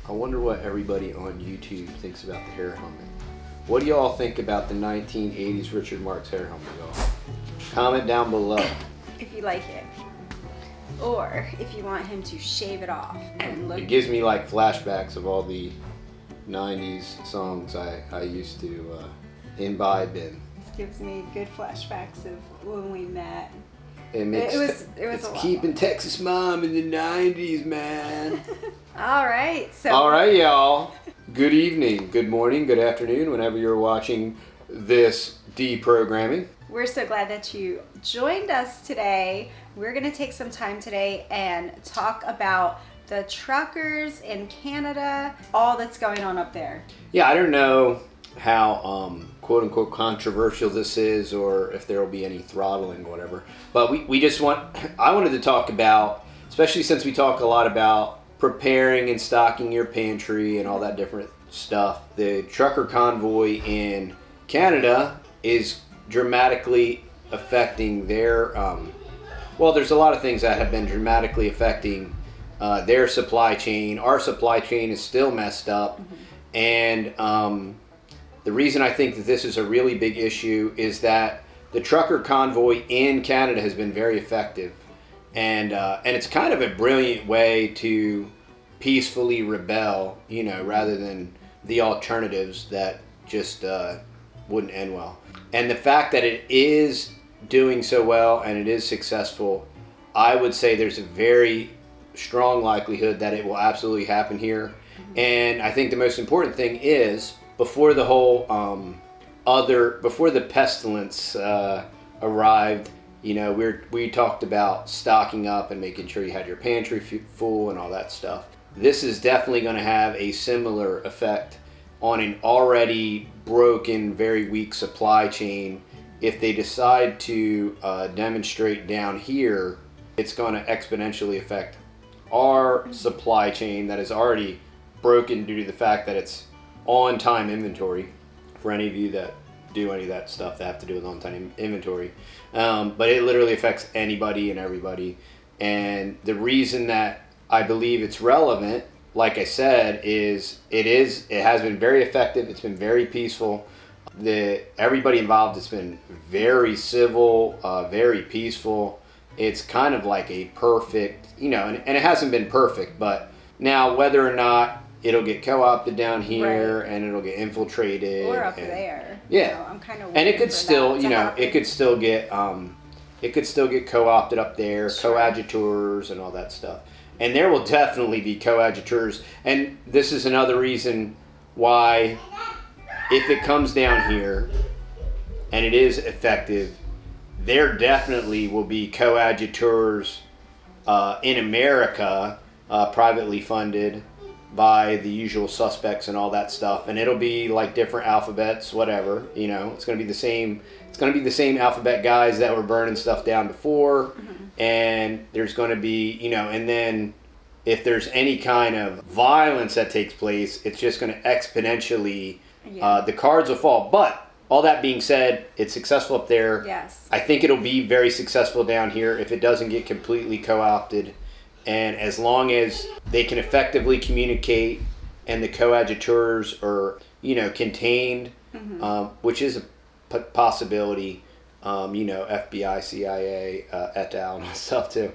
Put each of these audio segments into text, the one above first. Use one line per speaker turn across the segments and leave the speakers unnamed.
I wonder what everybody on YouTube thinks about the hair helmet. What do y'all think about the 1980s Richard Marx hair helmet, y'all? Comment down below.
If you like it. Or if you want him to shave it off and look.
It gives me like flashbacks of all the 90s songs I used to imbibe in.
It gives me good flashbacks of when we met.
It's keeping Texas mom in the 90s, man.
All right.
All right, y'all. Good evening, good morning, good afternoon, whenever you're watching this deprogramming.
We're so glad that you joined us today. We're going to take some time today and talk about the truckers in Canada, all that's going on up there.
Yeah, I don't know how quote-unquote controversial this is, or if there will be any throttling or whatever. But I wanted to talk about, especially since we talk a lot about preparing and stocking your pantry and all that different stuff. The trucker convoy in Canada is dramatically affecting their, there's a lot of things that have been dramatically affecting their supply chain. Our supply chain is still messed up. Mm-hmm. And the reason I think that this is a really big issue is that the trucker convoy in Canada has been very effective. And it's kind of a brilliant way to peacefully rebel, rather than the alternatives that just wouldn't end well. And the fact that it is doing so well and it is successful, I would say there's a very strong likelihood that it will absolutely happen here. Mm-hmm. And I think the most important thing is, before the whole before the pestilence arrived, we talked about stocking up and making sure you had your pantry full and all that stuff. This is definitely going to have a similar effect on an already broken, very weak supply chain. If they decide to demonstrate down here, it's going to exponentially affect our supply chain that is already broken due to the fact that it's on-time inventory. For any of you that do any of that stuff that have to do with on-time inventory. But it literally affects anybody and everybody. And the reason that I believe it's relevant, like I said, is it has been very effective. It's been very peaceful. Everybody involved has been very civil, very peaceful. It's kind of like a perfect, and it hasn't been perfect, but now whether or not it'll get co-opted down here, right, and it'll get infiltrated,
or up there.
Yeah,
I'm kind of.
And it could still, it could still get co-opted up there, sure, coadjutors and all that stuff. And there will definitely be coadjutors. And this is another reason why, if it comes down here and it is effective, there definitely will be coadjutors in America, privately funded by the usual suspects and all that stuff. And it'll be like different alphabets, whatever, it's going to be the same. It's going to be the same alphabet guys that were burning stuff down before. Mm-hmm. And there's going to be, and then if there's any kind of violence that takes place, it's just going to exponentially, the cards will fall. But all that being said, it's successful up there.
Yes.
I think it'll be very successful down here if it doesn't get completely co-opted. And as long as they can effectively communicate and the coadjutors are, contained, mm-hmm, which is a possibility, FBI, CIA, et al. And stuff too.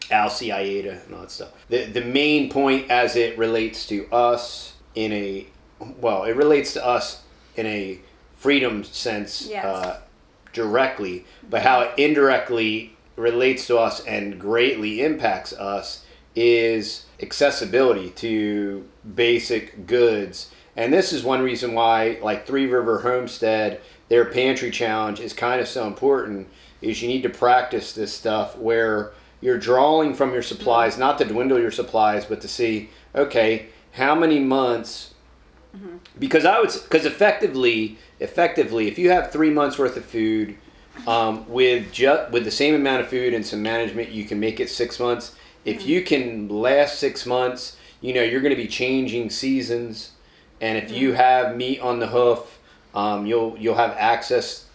Al-CIA and all that stuff. The main point as it relates to us it relates to us in a freedom sense, yes, directly, but how it indirectly relates to us and greatly impacts us is accessibility to basic goods. And this is one reason why, like Three River Homestead, their pantry challenge is kind of so important, is you need to practice this stuff where you're drawing from your supplies, not to dwindle your supplies, but to see, okay, how many months, mm-hmm, because effectively, if you have 3 months worth of food, with the same amount of food and some management, you can make it 6 months. If you can last 6 months, you're going to be changing seasons. And if you have meat on the hoof, you'll have access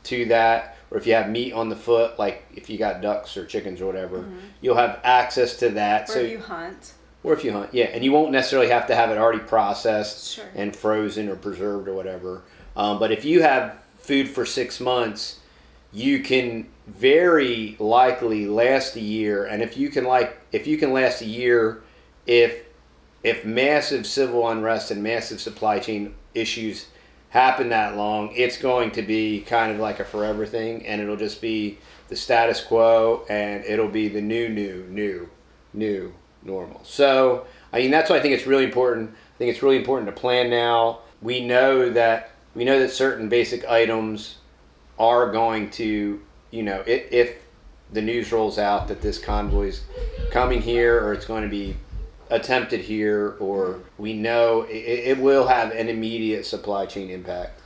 to that. Or if you have meat on the foot, like if you got ducks or chickens or whatever, mm-hmm, you'll have access to that.
Or if you hunt.
Or if you hunt, yeah. And you won't necessarily have to have it already processed
Sure.
and frozen or preserved or whatever. But if you have food for 6 months, you can very likely last a year. And if you can last a year, if massive civil unrest and massive supply chain issues happen that long, it's going to be kind of like a forever thing, and it'll just be the status quo, and it'll be the new normal. So, I mean, that's why I think it's really important. I think it's really important to plan now. We know that certain basic items are going to, if the news rolls out that this convoy's coming here, or it's going to be attempted here, or we know it will have an immediate supply chain impact.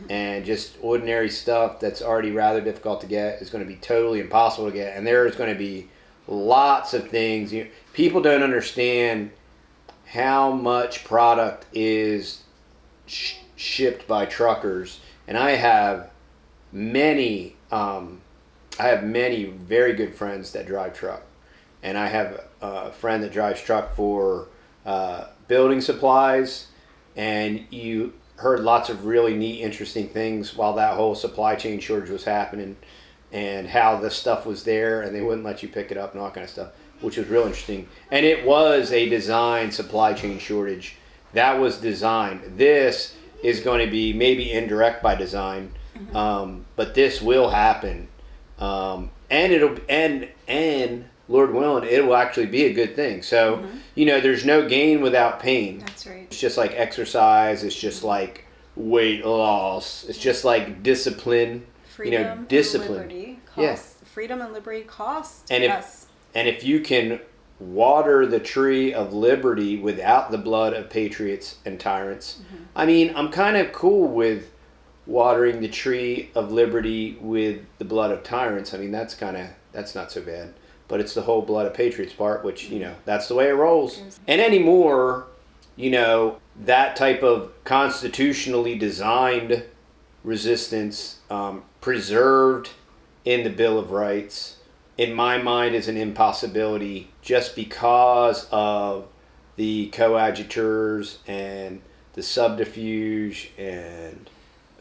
And just ordinary stuff that's already rather difficult to get is going to be totally impossible to get. And there's going to be lots of things. People don't understand how much product is shipped by truckers. And I have many very good friends that drive truck. And I have a friend that drives truck for building supplies, and you heard lots of really neat, interesting things while that whole supply chain shortage was happening, and how the stuff was there and they wouldn't let you pick it up and all that kind of stuff, which was real interesting. And it was a designed supply chain shortage. That was designed. This is going to be maybe indirect by design, but this will happen, and Lord willing, it will actually be a good thing. So, there's no gain without pain.
That's right.
It's just like exercise. It's just like weight loss. It's just like discipline.
Freedom,
discipline.
And liberty cost.
Yes.
Freedom and liberty cost.
And
Yes.
if you can water the tree of liberty without the blood of patriots and tyrants, I mean, I'm kind of cool with watering the tree of liberty with the blood of tyrants. I mean, that's not so bad. But it's the whole blood of patriots part, which, that's the way it rolls. And anymore, that type of constitutionally designed resistance, preserved in the Bill of Rights, in my mind is an impossibility, just because of the coadjutors and the subterfuge and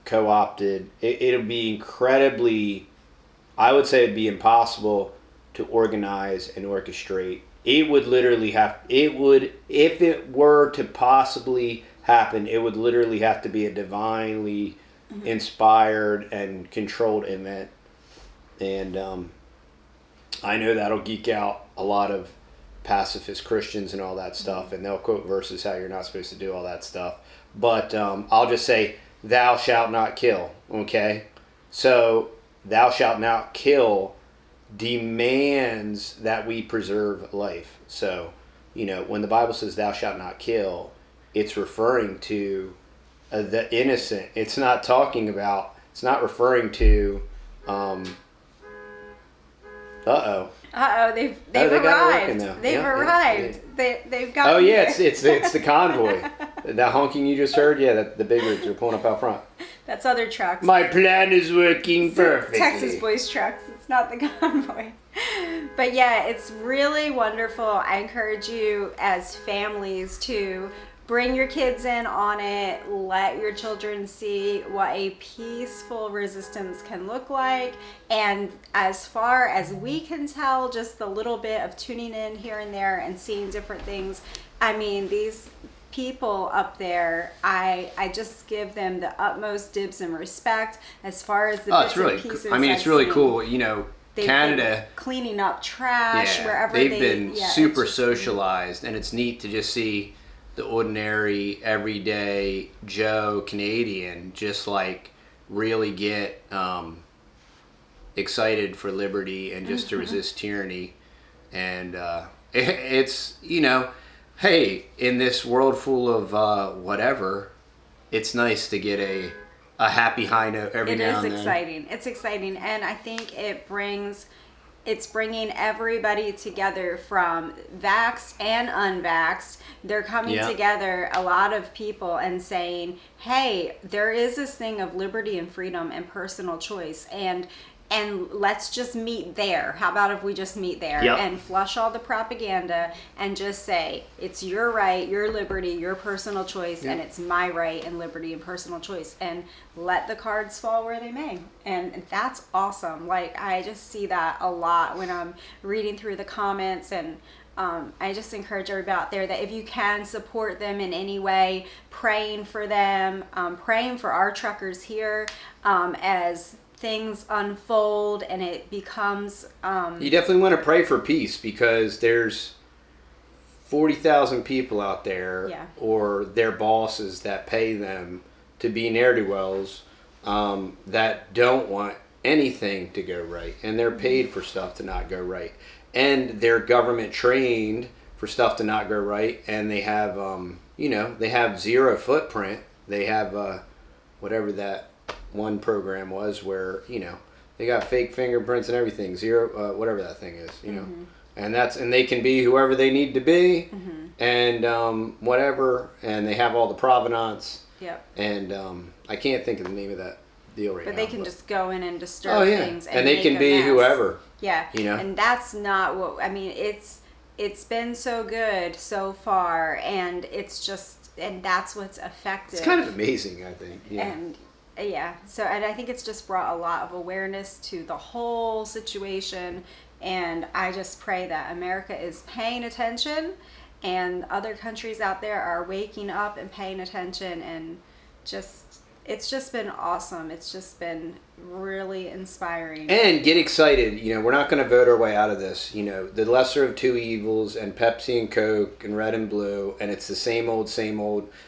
co-opted. It'll be incredibly, I would say it'd be impossible to organize and orchestrate. It would literally if it were to possibly happen, it would literally have to be a divinely inspired and controlled event. And I know that'll geek out a lot of pacifist Christians and all that stuff, and they'll quote verses how you're not supposed to do all that stuff. But I'll just say, thou shalt not kill, okay? So, thou shalt not kill demands that we preserve life. So, when the Bible says thou shalt not kill, it's referring to the innocent. It's not referring to
They've
they got it
arrived.
working now.
They've
Yeah,
arrived. They've got.
Oh yeah, it's the convoy. That honking you just heard, the big rigs are pulling up out front.
That's other trucks.
My plan is working perfectly.
Texas Boys trucks. It's not the convoy. But yeah, it's really wonderful. I encourage you as families to bring your kids in on it. Let your children see what a peaceful resistance can look like. And as far as we can tell, just the little bit of tuning in here and there and seeing different things. I mean, these people up there, I just give them the utmost dibs and respect as far as the bits and pieces.
I mean, it's really cool.
They've
Canada
been cleaning up trash wherever
they've been super socialized, and it's neat to just see the ordinary, everyday Joe Canadian just like really get excited for liberty and just to resist tyranny. And it's, hey, in this world full of whatever, it's nice to get a happy high note every now and then.
It is exciting. It's exciting, and I think it's bringing everybody together, from vaxxed and unvaxxed. They're coming together, a lot of people, and saying, hey, there is this thing of liberty and freedom and personal choice, and and let's just meet there. How about if we just meet there and flush all the propaganda and just say, it's your right, your liberty, your personal choice, and it's my right and liberty and personal choice, and let the cards fall where they may. And that's awesome. Like, I just see that a lot when I'm reading through the comments, and I just encourage everybody out there that if you can support them in any way, praying for them, praying for our truckers here as things unfold and it becomes
you definitely want to pray for peace, because there's 40,000 people out there or their bosses that pay them to be ne'er-do-wells that don't want anything to go right, and they're paid for stuff to not go right, and they're government trained for stuff to not go right, and they have they have zero footprint. They have whatever that one program was where they got fake fingerprints and everything, zero whatever that thing is, and they can be whoever they need to be, and whatever, and they have all the provenance, and I can't think of the name of that deal right now,
but they can just go in and disturb things,
and they can be whoever,
and that's not what I mean. It's been so good so far, and that's what's effective.
It's kind of amazing, I think.
And I think it's just brought a lot of awareness to the whole situation, and I just pray that America is paying attention and other countries out there are waking up and paying attention, and it's just been awesome. It's just been really inspiring.
And get excited. We're not going to vote our way out of this. The lesser of two evils, and Pepsi and Coke and red and blue, and it's the same old,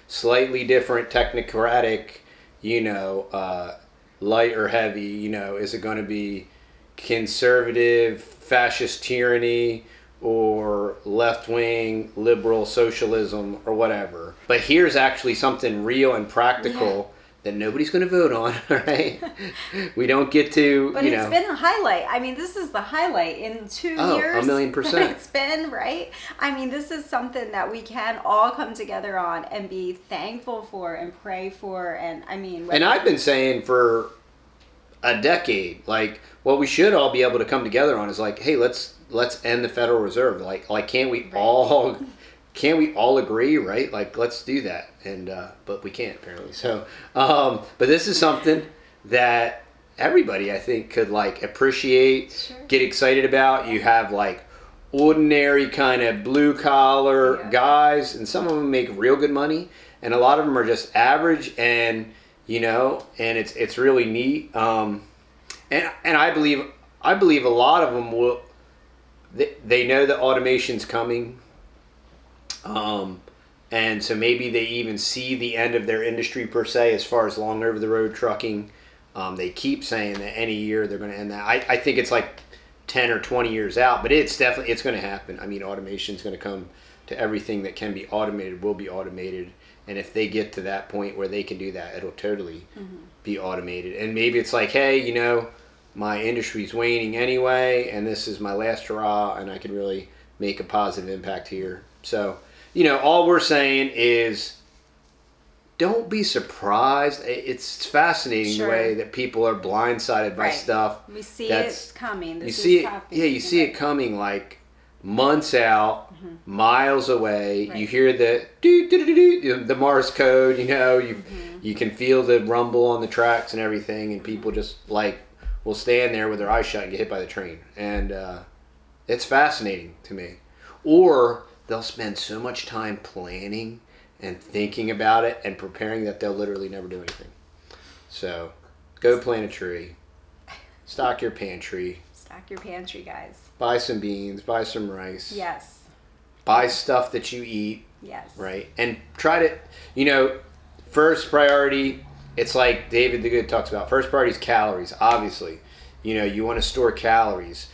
slightly different technocratic, light or heavy. Is it going to be conservative fascist tyranny or left-wing liberal socialism or whatever? But here's actually something real and practical that nobody's going to vote on, right? We don't get to,
But it's been a highlight. I mean, this is the highlight in 2 years.
1,000,000%.
It's been, right? I mean, this is something that we can all come together on and be thankful for and pray for. And I mean...
And I've been saying for a decade, like, what we should all be able to come together on is like, hey, let's end the Federal Reserve. Like can't we all agree, right? Like, let's do that. And but we can't, apparently. So but this is something that everybody, I think, could like appreciate, get excited about. You have like ordinary kind of blue collar guys, and some of them make real good money, and a lot of them are just average, and and it's really neat. And I believe a lot of them will. They know that automation's coming, and so maybe they even see the end of their industry per se as far as long over the road trucking. They keep saying that any year they're going to end that. I think it's like 10 or 20 years out, but it's going to happen. I mean, automation's going to come to everything that can be automated will be automated, and if they get to that point where they can do that, it'll totally be automated. And maybe it's like, hey, my industry's waning anyway, and this is my last hurrah, and I can really make a positive impact here. So, all we're saying is don't be surprised. It's fascinating the way that people are blindsided by stuff.
We see it coming.
You see it coming like months out, miles away. You hear the Morse code, you can feel the rumble on the tracks and everything, and people just like will stand there with their eyes shut and get hit by the train. And it's fascinating to me. Or they'll spend so much time planning and thinking about it and preparing that they'll literally never do anything. So go plant a tree. Stock your pantry.
Stock your pantry, guys.
Buy some beans. Buy some rice.
Yes.
Buy stuff that you eat.
Yes.
Right? And try to, first priority... It's like David the Good talks about. First priority is calories, obviously. You want to store calories.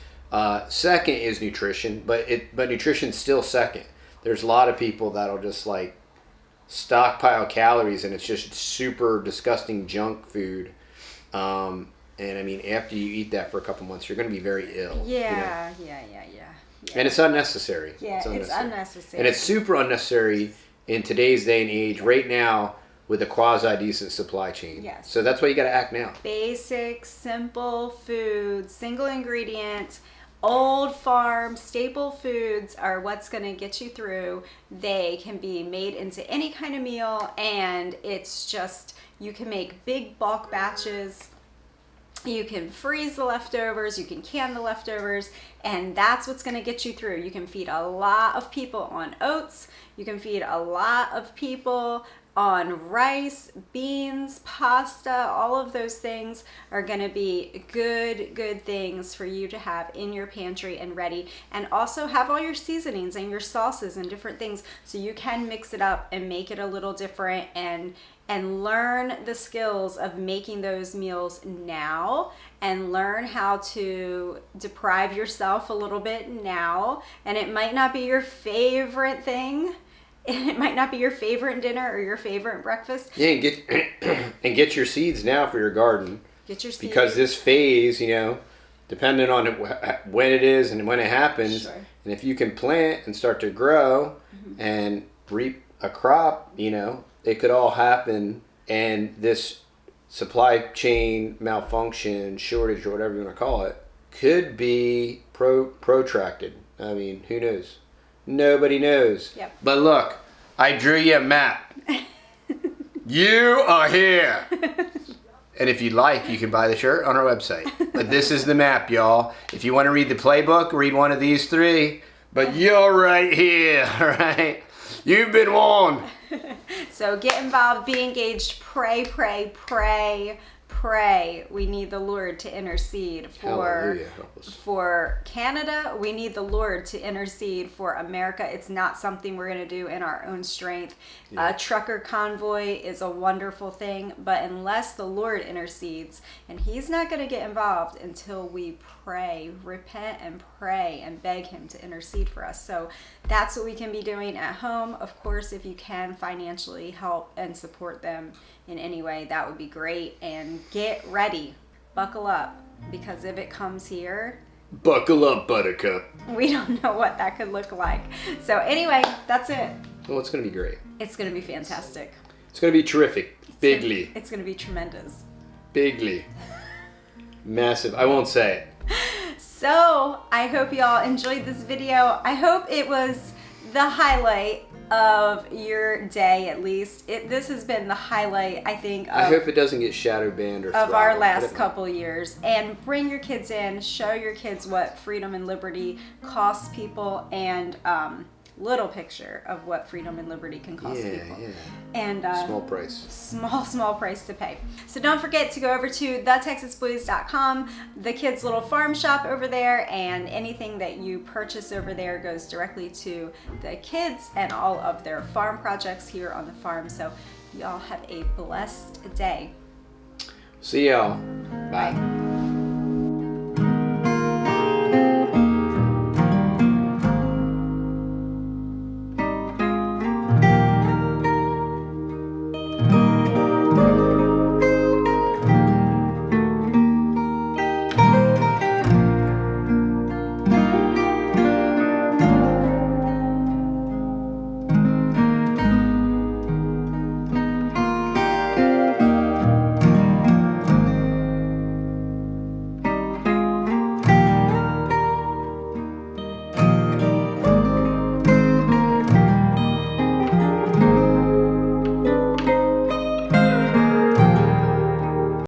Second is nutrition, but nutrition's still second. There's a lot of people that'll just like stockpile calories, and it's just super disgusting junk food. And I mean, after you eat that for a couple months, you're going to be very ill.
Yeah.
And it's unnecessary.
Yeah, it's unnecessary.
And it's super unnecessary in today's day and age. Right now, with a quasi-decent supply chain.
Yes.
So that's why you got to act now.
Basic, simple food, single ingredient, old farm, staple foods are what's going to get you through. They can be made into any kind of meal, and it's just, you can make big bulk batches. You can freeze the leftovers, you can can the leftovers, and that's what's going to get you through. You can feed a lot of people on oats. You can feed a lot of people on rice, beans, pasta. All of those things are going to be good things for you to have in your pantry and ready. And also have all your seasonings and your sauces and different things, so you can mix it up and make it a little different and learn the skills of making those meals now, and learn how to deprive yourself a little bit now. And it might not be your favorite thing. It might not be your favorite dinner or your favorite breakfast.
Yeah, and get your seeds now for your garden.
Get your seeds.
Because this phase, you know, depending on when it is and when it happens,
Sure.
and if you can plant and start to grow and reap a crop, you know, it could all happen. And this supply chain malfunction, shortage, or whatever you want to call it, could be protracted. I mean, who knows? Nobody knows.
Yep.
But look, I drew you a map. You are here. And if you'd like, you can buy the shirt on our website. But this is the map, y'all. If you want to read the playbook, read one of these three. But you're right here, all right? You've been warned.
So get involved, be engaged, pray, pray, pray, pray. We need the Lord to intercede for Canada. We need the Lord to intercede for America. It's not something we're going to do in our own strength.
Yeah.
Trucker Convoy is a wonderful thing, but unless the Lord intercedes, and he's not going to get involved until we pray, repent and pray and beg him to intercede for us. So that's what we can be doing at home. Of course, if you can financially help and support them in any way, that would be great. And get ready, buckle up, because if it comes here,
buckle up, buttercup.
we don't know what that could look like. So anyway, that's it.
Well, it's going to be great.
It's going to be fantastic.
It's going to be terrific. Bigly.
It's going to be tremendous.
Bigly. Massive. I won't say it.
So I hope y'all enjoyed this video. I hope it was the highlight of your day, at least. This has been the highlight, I think,
I hope it doesn't get shadow banned or
of our last couple years. And bring your kids in, show your kids what freedom and liberty costs people, and little picture of what freedom and liberty can cost people.
Yeah.
And
Small price.
Small price to pay. So don't forget to go over to TheTexasBoys.com, the kids' little farm shop over there, and anything that you purchase over there goes directly to the kids and all of their farm projects here on the farm. So y'all have a blessed day.
See y'all. Bye.